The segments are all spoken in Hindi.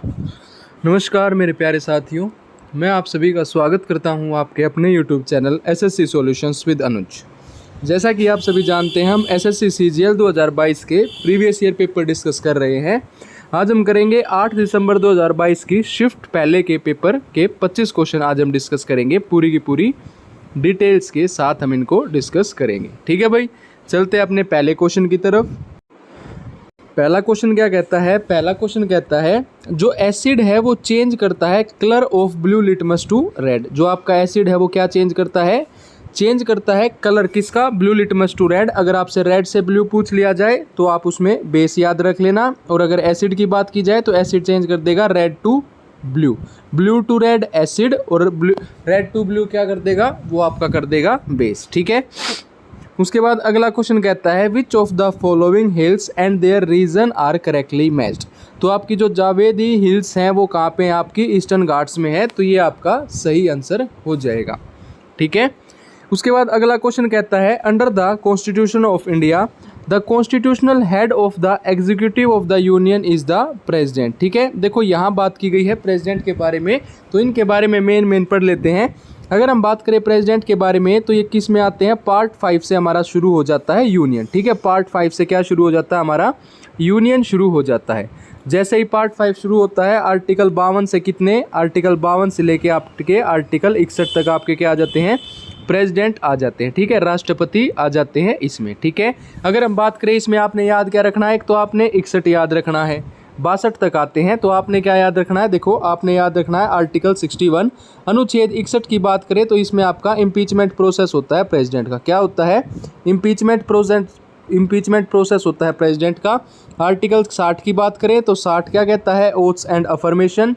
नमस्कार मेरे प्यारे साथियों, मैं आप सभी का स्वागत करता हूं आपके अपने YouTube channel SSC solutions with Anuj. जैसा कि आप सभी जानते हैं, हम एसएससी सीजीएल 2022 के प्रीवियस ईयर पेपर डिस्कस कर रहे हैं। आज हम करेंगे 8 दिसंबर 2022 की शिफ्ट पहले के पेपर के 25 क्वेश्चन आज हम डिस्कस करेंगे। पूरी की पूरी डिटेल्स के साथ हम इनको डिस्कस करेंगे। ठीक है भाई, चलते हैं अपने पहले क्वेश्चन की तरफ। पहला क्वेश्चन क्या कहता है? पहला क्वेश्चन कहता है जो एसिड है वो चेंज करता है colour of blue litmus to red. जो आपका एसिड है वो क्या चेंज करता है? चेंज करता है कलर किसका? Blue litmus to red. अगर आपसे रेड से ब्लू पूछ लिया जाए तो आप उसमें बेस याद रख लेना, और अगर एसिड की बात की जाए तो एसिड चेंज कर देगा red to blue, blue to red acid, और रेड टू ब्लू क्या कर देगा? वो आपका कर देगा बेस। ठीक है। उसके बाद अगला क्वेश्चन कहता है which of the following hills and their region are correctly matched. तो आपकी जो जावेदी हिल्स हैं वो कहाँ पे हैं? आपकी ईस्टर्न घाट्स में है, तो ये आपका सही आंसर हो जाएगा। ठीक है। उसके बाद अगला क्वेश्चन कहता है under the constitution of India the constitutional head of the executive of the union is the president. ठीक है। देखो यहाँ बात की गई है प्रेसिडेंट के बारे में, तो इनके बारे में मेन पढ़ लेते हैं। अगर हम बात करें प्रेसिडेंट के बारे में तो ये किस में आते हैं? पार्ट 5 से हमारा शुरू हो जाता है यूनियन। ठीक है। पार्ट 5 से क्या शुरू हो जाता है? हमारा यूनियन शुरू हो जाता है। जैसे ही पार्ट 5 शुरू होता है, आर्टिकल 52 से कितने? आर्टिकल 52 से लेके आपके आर्टिकल 61 तक आपके क्या आ जाते हैं? प्रेसिडेंट आ जाते हैं। ठीक है। राष्ट्रपति आ जाते हैं इसमें। ठीक है। अगर हम बात करें इसमें आपने याद क्या रखना है? एक तो आपने 61 याद रखना है, 62 तक आते हैं तो आपने क्या याद रखना है? देखो आपने याद रखना है आर्टिकल 61 अनुच्छेद 61 की बात करें तो इसमें आपका इम्पीचमेंट प्रोसेस होता है प्रेसिडेंट का। क्या होता है? इम्पीचमेंट प्रोसेस होता है प्रेसिडेंट का। आर्टिकल 60 की बात करें तो 60 क्या कहता है? Oaths and affirmation.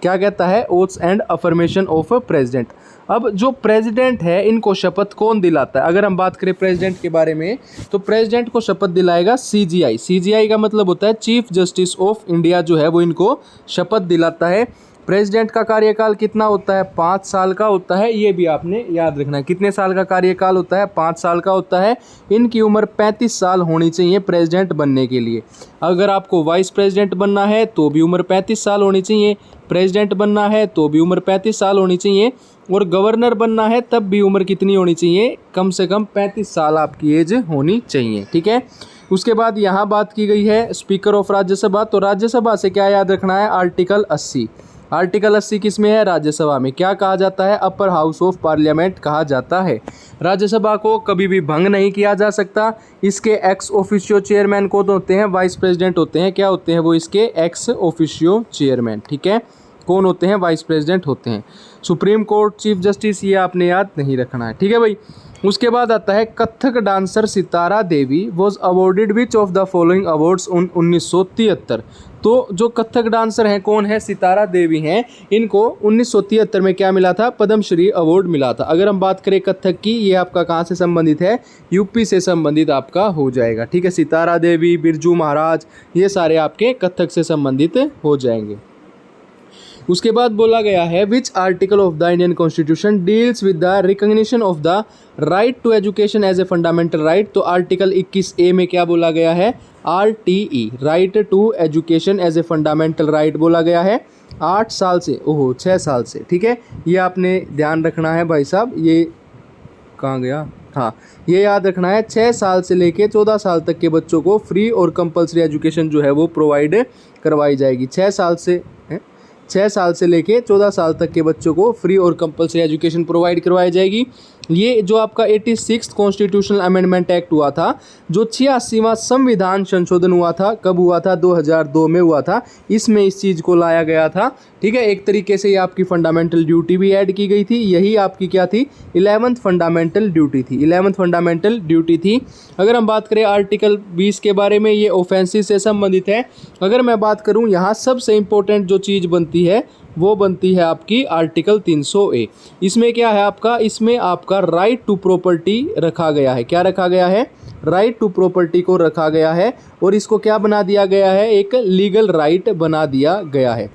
क्या कहता है? Oaths and affirmation of president. अब जो प्रेसिडेंट है इनको शपथ कौन दिलाता है? अगर हम बात करें प्रेसिडेंट के बारे में तो प्रेसिडेंट को शपथ दिलाएगा सीजीआई। सीजीआई का मतलब होता है चीफ जस्टिस ऑफ इंडिया, जो है वो इनको शपथ दिलाता है। प्रेसिडेंट का कार्यकाल कितना होता है? 5 साल का होता है। ये भी आपने याद रखना है। कितने साल का कार्यकाल होता है? 5 साल का होता है। इनकी उम्र 35 साल होनी चाहिए प्रेसिडेंट बनने के लिए। अगर आपको वाइस प्रेसिडेंट बनना है तो भी उम्र 35 साल होनी चाहिए, प्रेसिडेंट बनना है तो भी उम्र 35 साल होनी चाहिए, और गवर्नर बनना है तब भी उम्र कितनी होनी चाहिए? कम से कम 35 साल आपकी एज होनी चाहिए। ठीक है। उसके बाद यहाँ बात की गई है स्पीकर ऑफ राज्यसभा। तो राज्यसभा से क्या याद रखना है? आर्टिकल 80। आर्टिकल 80 किस में है? राज्यसभा में। क्या कहा जाता है? अपर हाउस ऑफ पार्लियामेंट कहा जाता है। राज्यसभा को कभी भी भंग नहीं किया जा सकता। इसके एक्स ऑफिशियो चेयरमैन कौन होते हैं? वाइस प्रेसिडेंट होते हैं। क्या होते हैं वो? इसके एक्स ऑफिशियो चेयरमैन। ठीक है। कौन होते हैं? वाइस प्रेसिडेंट होते हैं। सुप्रीम कोर्ट चीफ जस्टिस ये आपने याद नहीं रखना है। ठीक है भाई। उसके बाद आता है Kathak dancer Sitara Devi was awarded which of the following awards 1973। तो जो कथक डांसर हैं कौन है? सितारा देवी हैं। इनको 1973 में क्या मिला था? पद्मश्री अवार्ड मिला था। अगर हम बात करें कथक की, ये आपका कहाँ से संबंधित है? यूपी से संबंधित आपका हो जाएगा। ठीक है। सितारा देवी, बिरजू महाराज, ये सारे आपके कथक से संबंधित हो जाएंगे। उसके बाद बोला गया है which article of the Indian constitution deals with the recognition of the right to education as a fundamental right. तो आर्टिकल 21A में क्या बोला गया है? RTE, right to education as a fundamental right बोला गया है। 8 साल से 6 साल से। ठीक है। ये आपने ध्यान रखना है भाई साहब। ये कहाँ गया? हाँ, ये याद रखना है 6 साल से लेके 14 साल तक के बच्चों को फ्री और कंपलसरी एजुकेशन जो है वो प्रोवाइड करवाई जाएगी। 6 साल से लेके 14 साल तक के बच्चों को फ्री और कंपलसरी एजुकेशन प्रोवाइड करवाई जाएगी। ये जो आपका 86 कॉन्स्टिट्यूशनल अमेंडमेंट एक्ट हुआ था, जो 86वां संविधान संशोधन हुआ था, कब हुआ था? 2002 में हुआ था। इसमें इस चीज़ को लाया गया था। ठीक है। एक तरीके से ये आपकी फंडामेंटल ड्यूटी भी ऐड की गई थी। यही आपकी क्या थी? 11th फंडामेंटल ड्यूटी थी। 11th फंडामेंटल ड्यूटी थी। अगर हम बात करें आर्टिकल 20 के बारे में, ये ऑफेंसिव से संबंधित है। अगर मैं बात करूँ यहाँ सबसे इंपॉर्टेंट जो चीज़ बनती है वो बनती है आपकी आर्टिकल 300A। इसमें क्या है आपका? इसमें आपका राइट टू प्रॉपर्टी रखा गया है। क्या रखा गया है? राइट टू प्रॉपर्टी को रखा गया है, और इसको क्या बना दिया गया है? एक लीगल राइट बना दिया गया है।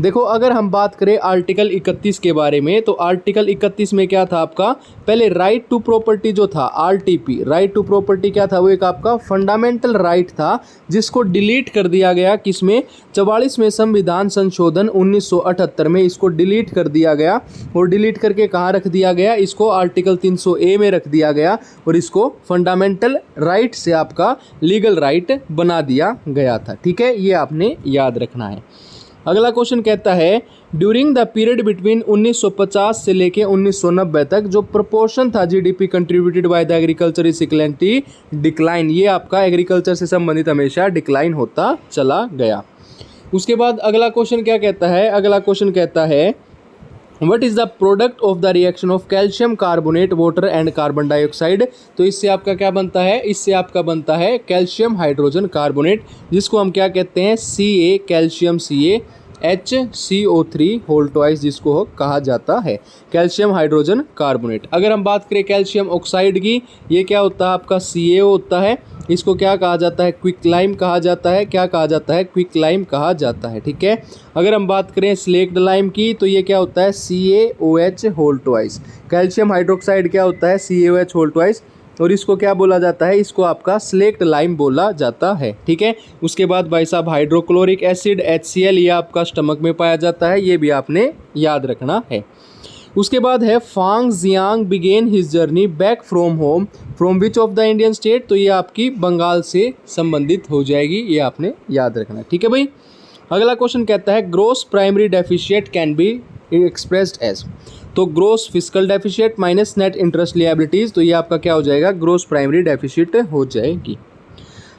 देखो अगर हम बात करें आर्टिकल 31 के बारे में, तो आर्टिकल 31 में क्या था आपका, पहले राइट टू प्रॉपर्टी जो था आरटीपी, राइट टू प्रॉपर्टी क्या था, वो एक आपका फंडामेंटल राइट था जिसको डिलीट कर दिया गया किसमें, 44वें संविधान संशोधन 1978 में इसको डिलीट कर दिया गया। और डिलीट करके कहाँ रख दिया गया, इसको आर्टिकल 300A में रख दिया गया और इसको फंडामेंटल राइट से आपका लीगल राइट बना दिया गया था। ठीक है, ये आपने याद रखना है। अगला क्वेश्चन कहता है ड्यूरिंग द पीरियड बिटवीन 1950 से लेके 1990 तक जो प्रोपोर्शन था GDP contributed by the agriculture is sequentially decline, ये आपका एग्रीकल्चर से संबंधित हमेशा डिक्लाइन होता चला गया। उसके बाद अगला क्वेश्चन क्या कहता है, अगला क्वेश्चन कहता है what is the product of the reaction of calcium carbonate water and carbon dioxide. तो इससे आपका क्या बनता है, इससे आपका बनता है कैल्शियम हाइड्रोजन कार्बोनेट, जिसको हम क्या कहते हैं Ca, calcium Ca, HCO3 whole twice जिसको कहा जाता है कैल्शियम हाइड्रोजन कार्बोनेट। अगर हम बात करें कैल्शियम ऑक्साइड की, ये क्या होता है आपका CaO होता है, इसको क्या कहा जाता है, क्विक लाइम कहा जाता है, क्या कहा जाता है, क्विक लाइम कहा जाता है। ठीक है, अगर हम बात करें स्लेक्ड लाइम की, तो ये क्या होता है CaOH whole twice. Calcium hydroxide क्या होता है CaOH होल ट्वाइस, और इसको क्या बोला जाता है, इसको आपका स्लेक्ड लाइम बोला जाता है। ठीक है, उसके बाद भाई साहब हाइड्रोक्लोरिक एसिड HCl, ये आपका स्टमक में पाया जाता है, ये भी आपने याद रखना है। उसके बाद है Fang Jiang began his journey back from home from which of the Indian state, तो ये आपकी बंगाल से संबंधित हो जाएगी, ये आपने याद रखना है। ठीक है भाई, अगला क्वेश्चन कहता है gross primary deficit can be expressed as, तो gross fiscal deficit minus net interest liabilities, तो ये आपका क्या हो जाएगा, ग्रोस प्राइमरी डेफिशिएट हो जाएगी।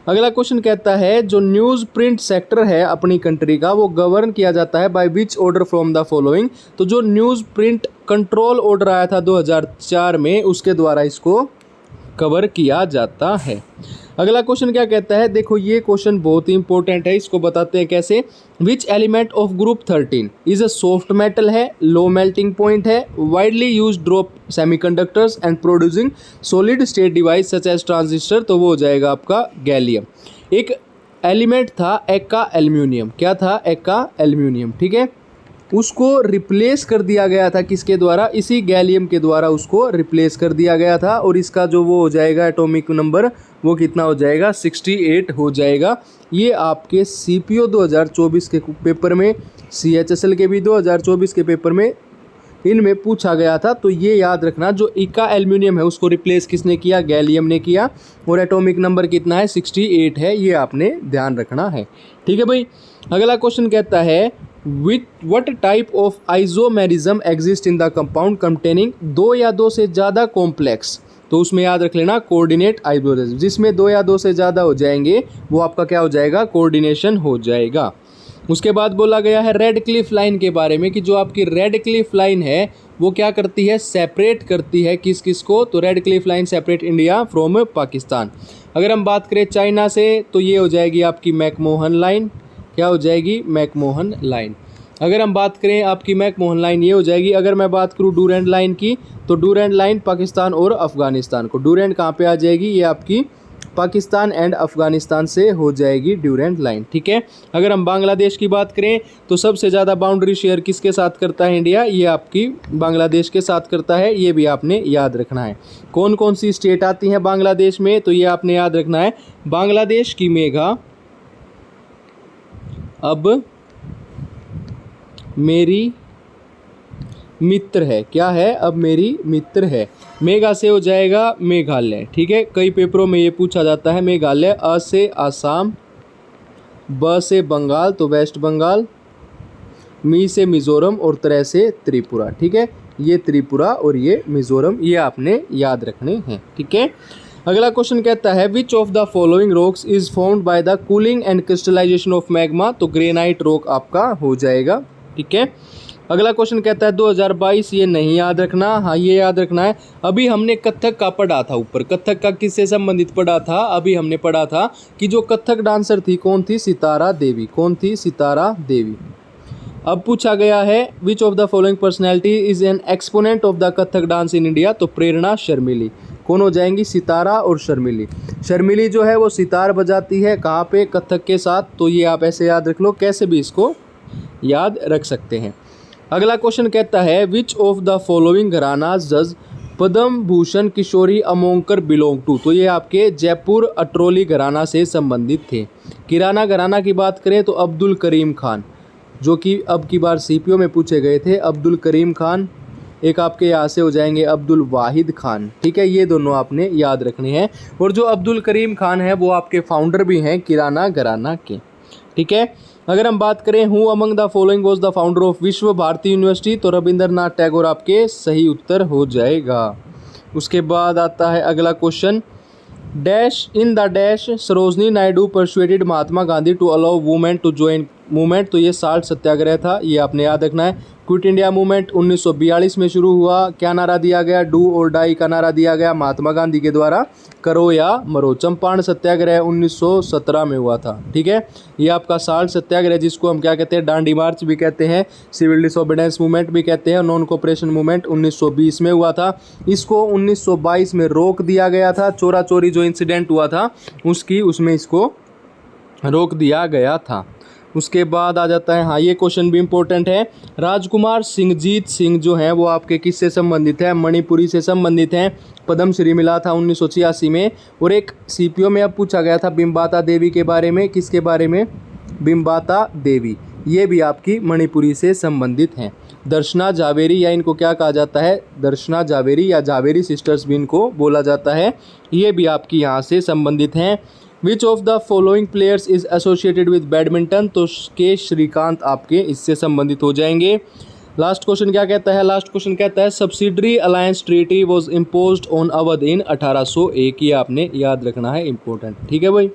अगला क्वेश्चन कहता है जो न्यूज़ प्रिंट सेक्टर है अपनी कंट्री का, वो गवर्न किया जाता है by which order from the following, तो जो न्यूज़ प्रिंट कंट्रोल ऑर्डर आया था 2004 में, उसके द्वारा इसको कवर किया जाता है। अगला क्वेश्चन क्या कहता है, देखो ये क्वेश्चन बहुत ही इंपॉर्टेंट है, इसको बताते हैं कैसे। Which element of group 13 is a soft metal है, लो मेल्टिंग पॉइंट है, widely use drop semiconductors and producing solid state device such as transistor, तो वो हो जाएगा आपका गैलियम। एक एलिमेंट था एक्का एल्यूमिनियम, क्या था एक्का एल्यूमिनियम। ठीक है, उसको रिप्लेस कर दिया गया था किसके द्वारा, इसी गैलियम के द्वारा उसको रिप्लेस कर दिया गया था, और इसका जो वो हो जाएगा एटॉमिक नंबर वो कितना हो जाएगा 68 हो जाएगा। ये आपके CPO 2024 के पेपर में, CHSL के भी 2024 के पेपर में इनमें पूछा गया था, तो ये याद रखना जो इका एल्यूमिनियम है उसको रिप्लेस किसने किया, गैलियम ने किया, और एटॉमिक नंबर कितना है 68 है, ये आपने ध्यान रखना है। ठीक है भाई, अगला क्वेश्चन कहता है what type of isomerism exist in the compound containing दो या दो से ज़्यादा कॉम्प्लेक्स, तो उसमें याद रख लेना कोऑर्डिनेट आइसोमेरिज्म, जिसमें दो या दो से ज़्यादा हो जाएंगे वो आपका क्या हो जाएगा, कोऑर्डिनेशन हो जाएगा। उसके बाद बोला गया है रेड क्लिफ लाइन के बारे में कि जो आपकी रेड क्लिफ लाइन है वो क्या करती है, सेपरेट करती है किस किस को, तो red Cliff line separate India from Pakistan. अगर हम बात करें चाइना से, तो ये हो जाएगी आपकी मैकमोहन लाइन, क्या हो जाएगी, मैकमोहन लाइन। अगर हम बात करें आपकी मैकमोहन लाइन, ये हो जाएगी। अगर मैं बात करूँ डूरेंट लाइन की, तो डूरेंट लाइन पाकिस्तान और अफगानिस्तान को, डूरेंट कहाँ पे आ जाएगी, ये आपकी पाकिस्तान एंड अफगानिस्तान से हो जाएगी ड्यूरेंट लाइन। ठीक है, अगर हम बांग्लादेश की बात करें, तो सबसे ज़्यादा बाउंड्री शेयर किसके साथ करता है इंडिया, ये आपकी बांग्लादेश के साथ करता है, ये भी आपने याद रखना है। कौन कौन सी स्टेट आती हैं बांग्लादेश में, तो ये आपने याद रखना है। बांग्लादेश की मेघा अब मेरी मित्र है, क्या है, अब मेरी मित्र है। मेघा से हो जाएगा मेघालय। ठीक है, कई पेपरों में ये पूछा जाता है मेघालय। अ से आसाम, ब से बंगाल तो वेस्ट बंगाल, मी से मिज़ोरम और त्र से त्रिपुरा। ठीक है, ये त्रिपुरा और ये मिज़ोरम, ये आपने याद रखने हैं। ठीक है, अगला क्वेश्चन कहता है which of the following rocks is found by the cooling and crystallization of magma, तो ग्रेनाइट रॉक आपका हो जाएगा। ठीक है, अगला क्वेश्चन कहता है 2022, ये नहीं याद रखना, हाँ ये याद रखना है। अभी हमने कथक का पढ़ा था ऊपर, कथक का किससे संबंधित पढ़ा था, अभी हमने पढ़ा था कि जो कथक डांसर थी कौन थी, सितारा देवी। कौन थी, सितारा देवी। अब पूछा गया है which of the following personality is an exponent of the Kathak dance in India, तो प्रेरणा शर्मिली। कौन हो जाएंगी, सितारा और शर्मिली। शर्मिली जो है वो सितार बजाती है कहाँ पे, कथक के साथ, तो ये आप ऐसे याद रख लो, कैसे भी इसको याद रख सकते हैं। अगला क्वेश्चन कहता है which of the following gharanas जज पद्म भूषण किशोरी अमोंकर बिलोंग टू। तो ये आपके जयपुर अटरोली घराना से संबंधित थे। किराना घराना की बात करें तो अब्दुल करीम खान, जो कि अब की बार सीपीओ में पूछे गए थे, अब्दुल करीम खान। एक आपके यहाँ से हो जाएंगे अब्दुल वाहिद खान। ठीक है, ये दोनों आपने याद रखने हैं। और जो अब्दुल करीम खान है वो आपके फाउंडर भी हैं किराना घराना के। ठीक है, अगर हम बात करें who among the following was the founder of विश्व भारती यूनिवर्सिटी, तो रविंद्रनाथ टैगोर आपके सही उत्तर हो जाएगा। उसके बाद आता है अगला question, dash in the dash Sarojini Naidu persuaded Mahatma Gandhi to allow women to join movement. तो ये साल्ट सत्याग्रह था, ये आपने याद रखना है। क्विट इंडिया मूवमेंट 1942 में शुरू हुआ। क्या नारा दिया गया? डू और डाई का नारा दिया गया महात्मा गांधी के द्वारा, करो या मरो। चंपारण सत्याग्रह 1917 में हुआ था। ठीक है, ये आपका साल्ट सत्याग्रह, जिसको हम क्या कहते हैं, डांडी मार्च भी कहते हैं, सिविल डिसोबीडियंस मूवमेंट भी कहते हैं, नॉन कोऑपरेशन मूवमेंट 1920 में हुआ था। इसको 1922 में रोक दिया गया था। चोरा चोरी जो इंसिडेंट हुआ था उसमें इसको रोक दिया गया था। उसके बाद आ जाता है, हाँ ये क्वेश्चन भी इम्पोर्टेंट है, राजकुमार सिंहजीत सिंह जो हैं वो आपके किससे संबंधित है? मणिपुरी से संबंधित हैं। पद्मश्री मिला था 1986 में। और एक सीपीओ में अब पूछा गया था बिम्बाता देवी के बारे में। किसके बारे में? बिम्बाता देवी, ये भी आपकी मणिपुरी से संबंधित हैं। दर्शना जावेरी, या इनको क्या कहा जाता है? दर्शना जावेरी या जावेरी सिस्टर्स भी इनको बोला जाता है, ये भी आपकी यहाँ से संबंधित हैं। विच of the following players is associated with badminton? तो के श्रीकांत आपके इससे संबंधित हो जाएंगे। लास्ट क्वेश्चन क्या कहता है? लास्ट क्वेश्चन कहता है subsidiary alliance treaty was imposed on Awadh in 1801। ये आपने याद रखना है, इंपॉर्टेंट। ठीक है भाई।